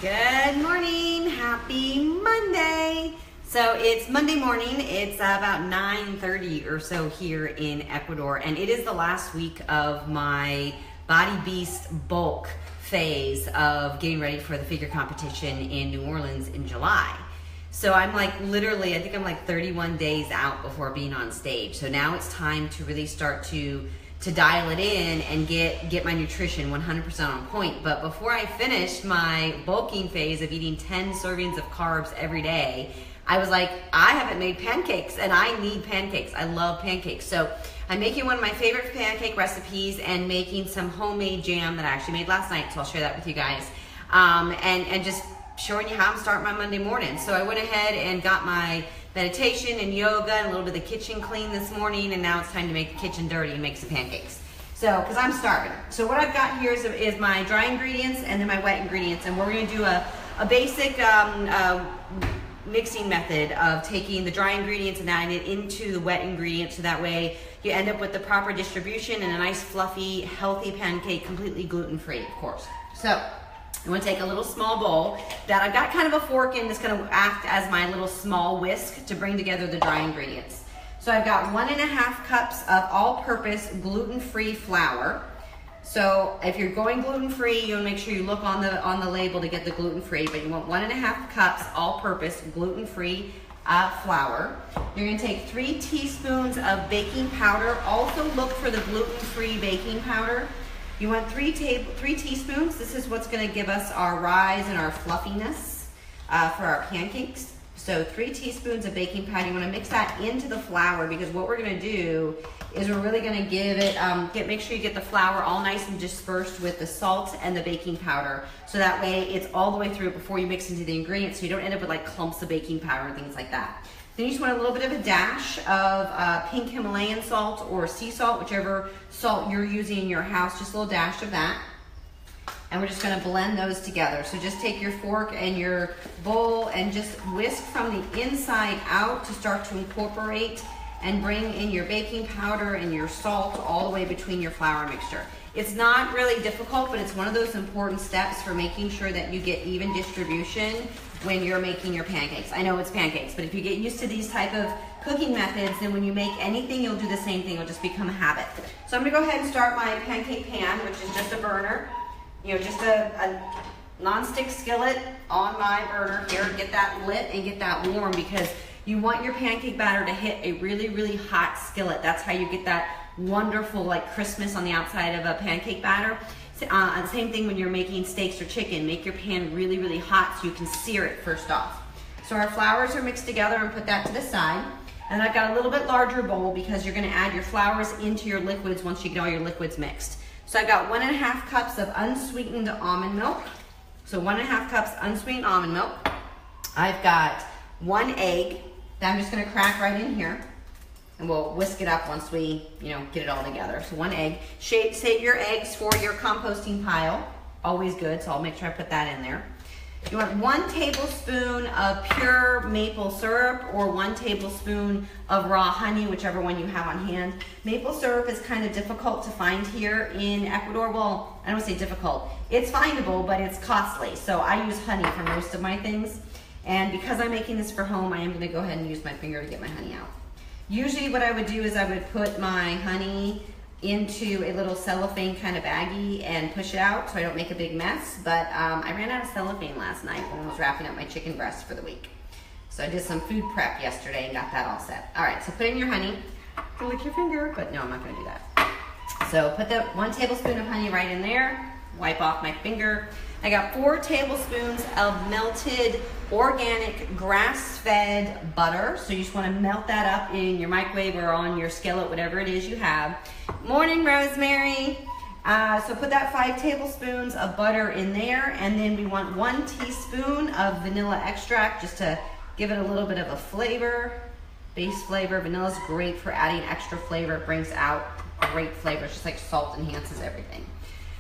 Good morning, happy Monday. So it's Monday morning, it's about 9:30 or so here in Ecuador, and it is the last week of my Body Beast bulk phase of getting ready for the figure competition in New Orleans in July. So I'm like literally, I think I'm like 31 days out before being on stage. So now it's time to really start to dial it in and get my nutrition 100% on point. But before I finished my bulking phase of eating 10 servings of carbs every day, I was like, I haven't made pancakes and I need pancakes. I love pancakes. So I'm making one of my favorite pancake recipes and making some homemade jam that I actually made last night. So I'll share that with you guys. And just showing you how I'm starting my Monday morning. So I went ahead and got my meditation and yoga and a little bit of the kitchen clean this morning, and now it's time to make the kitchen dirty and make some pancakes. So, because I'm starving. So what I've got here is my dry ingredients and then my wet ingredients, and we're going to do a basic mixing method of taking the dry ingredients and adding it into the wet ingredients, so that way you end up with the proper distribution and a nice fluffy, healthy pancake, completely gluten-free, of course. So I'm going to take a little small bowl that I've got kind of a fork in that's going to act as my little small whisk to bring together the dry ingredients. So I've got 1.5 cups of all-purpose gluten-free flour. So if you're going gluten-free, you'll make sure you look on the label to get the gluten-free, but you want 1.5 cups all-purpose gluten-free flour. You're going to take 3 teaspoons of baking powder. Also look for the gluten-free baking powder. You want 3 teaspoons. This is what's going to give us our rise and our fluffiness for our pancakes. So 3 teaspoons of baking powder. You want to mix that into the flour, because what we're going to do is we're really going to give it, make sure you get the flour all nice and dispersed with the salt and the baking powder. So that way it's all the way through before you mix into the ingredients, so you don't end up with like clumps of baking powder and things like that. Then you just want a little bit of a dash of pink Himalayan salt or sea salt, whichever salt you're using in your house, just a little dash of that. And we're just gonna blend those together. So just take your fork and your bowl and just whisk from the inside out to start to incorporate and bring in your baking powder and your salt all the way between your flour mixture. It's not really difficult, but it's one of those important steps for making sure that you get even distribution when you're making your pancakes. I know it's pancakes, but if you get used to these type of cooking methods, then when you make anything, you'll do the same thing. It'll just become a habit. So I'm gonna go ahead and start my pancake pan, which is just a burner. You know, just a nonstick skillet on my burner here. Get that lit and get that warm, because you want your pancake batter to hit a really, really hot skillet. That's how you get that wonderful like crispness on the outside of a pancake batter. Same thing when you're making steaks or chicken. Make your pan really, really hot so you can sear it first off. So our flours are mixed together, and put that to the side. And I've got a little bit larger bowl because you're gonna add your flours into your liquids once you get all your liquids mixed. So I've got 1.5 cups of unsweetened almond milk. So 1.5 cups unsweetened almond milk. I've got 1 egg that I'm just gonna crack right in here. And we'll whisk it up once we, get it all together. So 1 egg. Save your eggs for your composting pile. Always good, so I'll make sure I put that in there. You want 1 tablespoon of pure maple syrup or 1 tablespoon of raw honey, whichever one you have on hand. Maple syrup is kind of difficult to find here in Ecuador. Well, I don't say difficult. It's findable, but it's costly. So I use honey for most of my things. And because I'm making this for home, I am gonna go ahead and use my finger to get my honey out. Usually what I would do is I would put my honey into a little cellophane kind of baggie and push it out so I don't make a big mess. But I ran out of cellophane last night when I was wrapping up my chicken breasts for the week. So I did some food prep yesterday and got that all set. All right, so put in your honey. Don't lick your finger, but no, I'm not gonna do that. So put the 1 tablespoon of honey right in there. Wipe off my finger. I got 4 tablespoons of melted organic grass-fed butter. So you just want to melt that up in your microwave or on your skillet, whatever it is you have. Morning, Rosemary. So put that 5 tablespoons of butter in there, and then we want 1 teaspoon of vanilla extract just to give it a little bit of a flavor, base flavor. Vanilla is great for adding extra flavor. It brings out great flavor. It's just like salt enhances everything.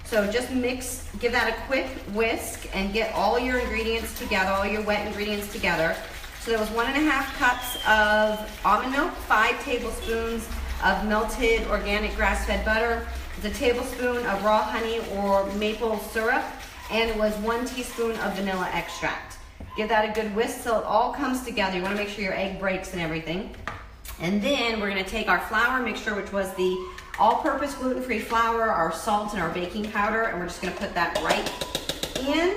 So just mix, give that a quick whisk and get all your ingredients together, all your wet ingredients together. So there was 1.5 cups of almond milk, 5 tablespoons of melted organic grass-fed butter, a tablespoon of raw honey or maple syrup, and it was 1 teaspoon of vanilla extract. Give that a good whisk so it all comes together. You wanna make sure your egg breaks and everything. And then we're gonna take our flour mixture, which was the all-purpose gluten-free flour, our salt, and our baking powder, and we're just gonna put that right in.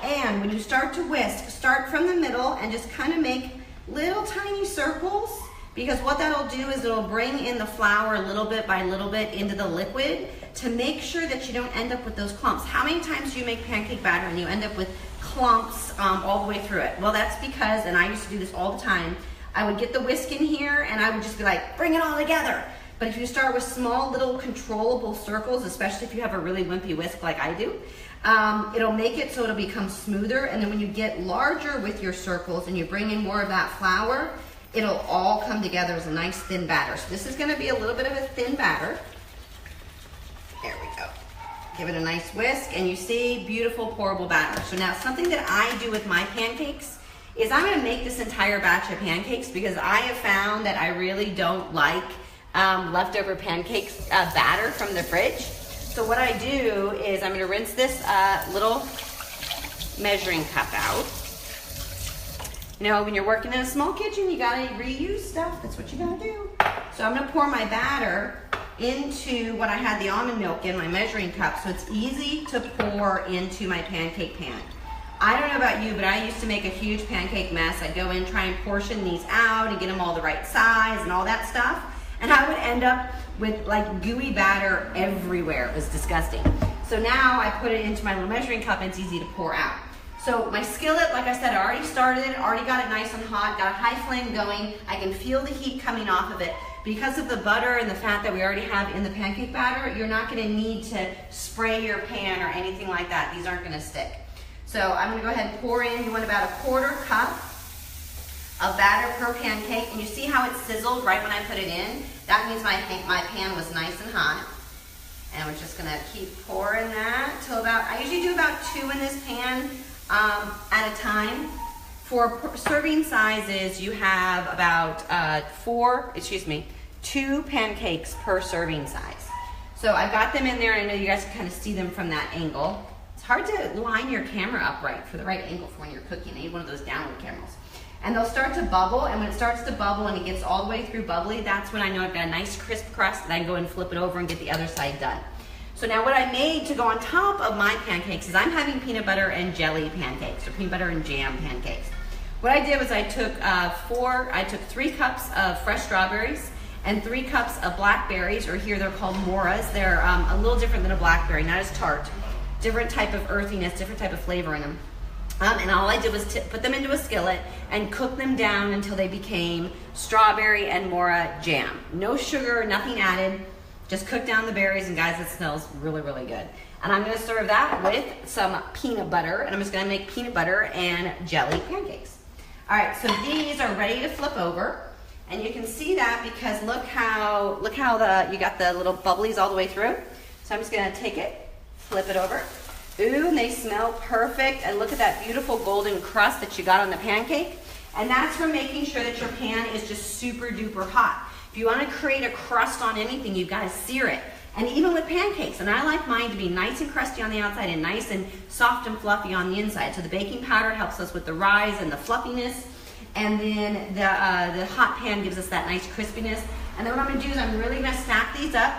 And when you start to whisk, start from the middle and just kind of make little tiny circles, because what that'll do is it'll bring in the flour little bit by little bit into the liquid to make sure that you don't end up with those clumps. How many times do you make pancake batter and you end up with clumps all the way through it? Well, that's because, and I used to do this all the time, I would get the whisk in here and I would just be like, bring it all together. But if you start with small little controllable circles, especially if you have a really wimpy whisk like I do, it'll make it so it'll become smoother. And then when you get larger with your circles and you bring in more of that flour, it'll all come together as a nice thin batter. So this is gonna be a little bit of a thin batter. There we go. Give it a nice whisk, and you see beautiful pourable batter. So now something that I do with my pancakes is I'm gonna make this entire batch of pancakes because I have found that I really don't like leftover pancakes batter from the fridge. So what I do is I'm gonna rinse this little measuring cup out. You know, when you're working in a small kitchen, you gotta reuse stuff. That's what you gotta do. So I'm gonna pour my batter into what I had the almond milk in, my measuring cup, so it's easy to pour into my pancake pan. I don't know about you, but I used to make a huge pancake mess. I'd go in, try and portion these out and get them all the right size and all that stuff. And I would end up with like gooey batter everywhere. It was disgusting. So now I put it into my little measuring cup and it's easy to pour out. So my skillet, like I said, I already started it, already got it nice and hot, got a high flame going. I can feel the heat coming off of it. Because of the butter and the fat that we already have in the pancake batter, you're not gonna need to spray your pan or anything like that. These aren't gonna stick. So I'm gonna go ahead and pour in, you want about a 1/4 cup of batter per pancake, and you see how it sizzled right when I put it in? That means my pan was nice and hot. And we're just gonna keep pouring that till about, I usually do about 2 in this pan at a time. For serving sizes, you have about 2 pancakes per serving size. So I've got them in there, and I know you guys can kind of see them from that angle. It's hard to line your camera up right for the right angle for when you're cooking. You need one of those downward cameras. And they'll start to bubble, and when it starts to bubble and it gets all the way through bubbly, that's when I know I've got a nice crisp crust, and I can go and flip it over and get the other side done. So now what I made to go on top of my pancakes is I'm having peanut butter and jelly pancakes, or peanut butter and jam pancakes. What I did was I took 3 cups of fresh strawberries and 3 cups of blackberries, or here they're called moras. They're a little different than a blackberry, not as tart. Different type of earthiness, different type of flavor in them. And all I did was put them into a skillet and cook them down until they became strawberry and mora jam. No sugar, nothing added. Just cook down the berries, and guys, it smells really, really good. And I'm gonna serve that with some peanut butter, and I'm just gonna make peanut butter and jelly pancakes. All right, so these are ready to flip over, and you can see that because look how you got the little bubblies all the way through. So I'm just gonna take it, flip it over. Ooh, and they smell perfect, and look at that beautiful golden crust that you got on the pancake. And that's from making sure that your pan is just super duper hot. If you wanna create a crust on anything, you've gotta sear it. And even with pancakes, and I like mine to be nice and crusty on the outside and nice and soft and fluffy on the inside. So the baking powder helps us with the rise and the fluffiness, and then the hot pan gives us that nice crispiness. And then what I'm gonna do is I'm really gonna stack these up.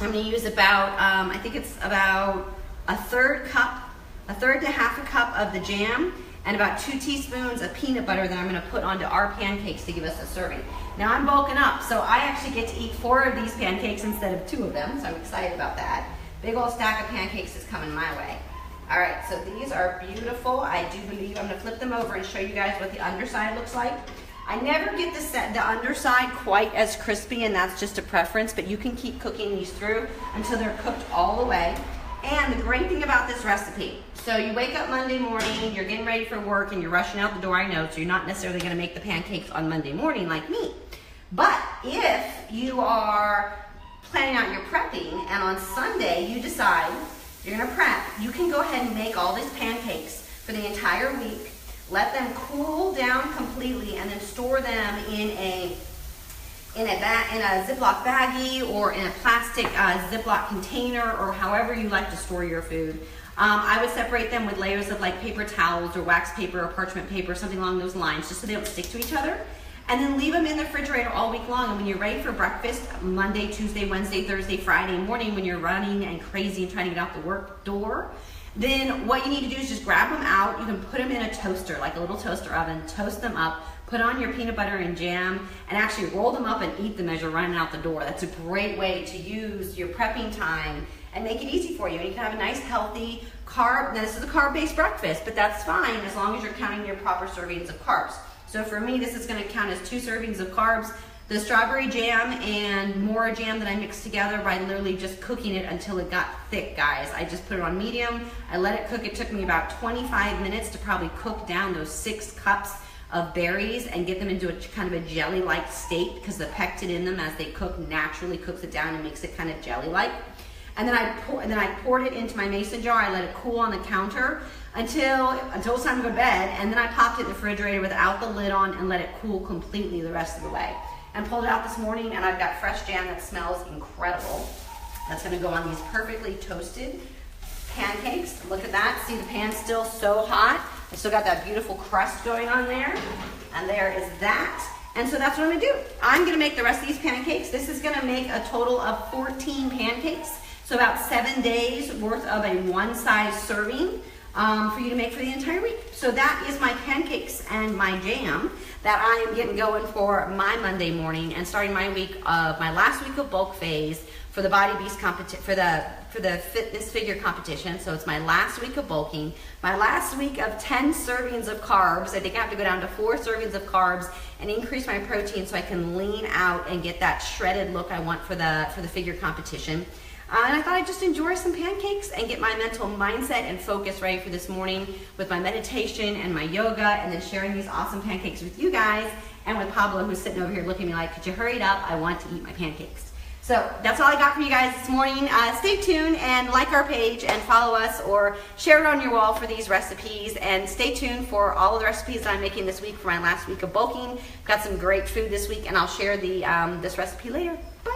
I'm gonna use about, I think it's about a third to 1/2 a cup of the jam, and about 2 teaspoons of peanut butter that I'm gonna put onto our pancakes to give us a serving. Now I'm bulking up, so I actually get to eat 4 of these pancakes instead of 2 of them, so I'm excited about that. Big old stack of pancakes is coming my way. All right, so these are beautiful. I do believe I'm gonna flip them over and show you guys what the underside looks like. I never get the underside quite as crispy, and that's just a preference, but you can keep cooking these through until they're cooked all the way. And the great thing about this recipe, so you wake up Monday morning, you're getting ready for work, and you're rushing out the door, I know, so you're not necessarily gonna make the pancakes on Monday morning like me. But if you are planning out your prepping, and on Sunday you decide you're gonna prep, you can go ahead and make all these pancakes for the entire week, let them cool down completely, and then store them in a Ziploc baggie or in a plastic Ziploc container, or however you like to store your food. I would separate them with layers of like paper towels or wax paper or parchment paper, something along those lines, just so they don't stick to each other. And then leave them in the refrigerator all week long. And when you're ready for breakfast, Monday, Tuesday, Wednesday, Thursday, Friday morning, when you're running and crazy and trying to get out the work door, then what you need to do is just grab them out. You can put them in a toaster, like a little toaster oven, toast them up, put on your peanut butter and jam, and actually roll them up and eat them as you're running out the door. That's a great way to use your prepping time and make it easy for you. And you can have a nice, healthy carb. Now, this is a carb-based breakfast, but that's fine as long as you're counting your proper servings of carbs. So for me, this is gonna count as 2 servings of carbs. The strawberry jam and more jam that I mixed together by literally just cooking it until it got thick, guys. I just put it on medium. I let it cook. It took me about 25 minutes to probably cook down those 6 cups of berries and get them into a kind of a jelly-like state, because the pectin in them as they cook naturally cooks it down and makes it kind of jelly-like. And then I poured it into my mason jar. I let it cool on the counter until it's time to go to bed, and then I popped it in the refrigerator without the lid on and let it cool completely the rest of the way. And pulled it out this morning, and I've got fresh jam that smells incredible. That's gonna go on these perfectly toasted pancakes. Look at that, see the pan's still so hot. I still got that beautiful crust going on there. And there is that. And so that's what I'm gonna do. I'm gonna make the rest of these pancakes. This is gonna make a total of 14 pancakes. So about 7 days worth of a one-size serving for you to make for the entire week. So that is my pancakes and my jam that I am getting going for my Monday morning and starting my week of my last week of bulk phase for the Body Beast competition, for the fitness figure competition. So it's my last week of bulking, my last week of 10 servings of carbs. I think I have to go down to 4 servings of carbs and increase my protein so I can lean out and get that shredded look I want for the figure competition. And I thought I'd just enjoy some pancakes and get my mental mindset and focus ready for this morning with my meditation and my yoga, and then sharing these awesome pancakes with you guys and with Pablo, who's sitting over here looking at me like, could you hurry it up? I want to eat my pancakes. So that's all I got for you guys this morning. Stay tuned and like our page and follow us or share it on your wall for these recipes. And stay tuned for all of the recipes that I'm making this week for my last week of bulking. Got some great food this week, and I'll share this recipe later. Bye.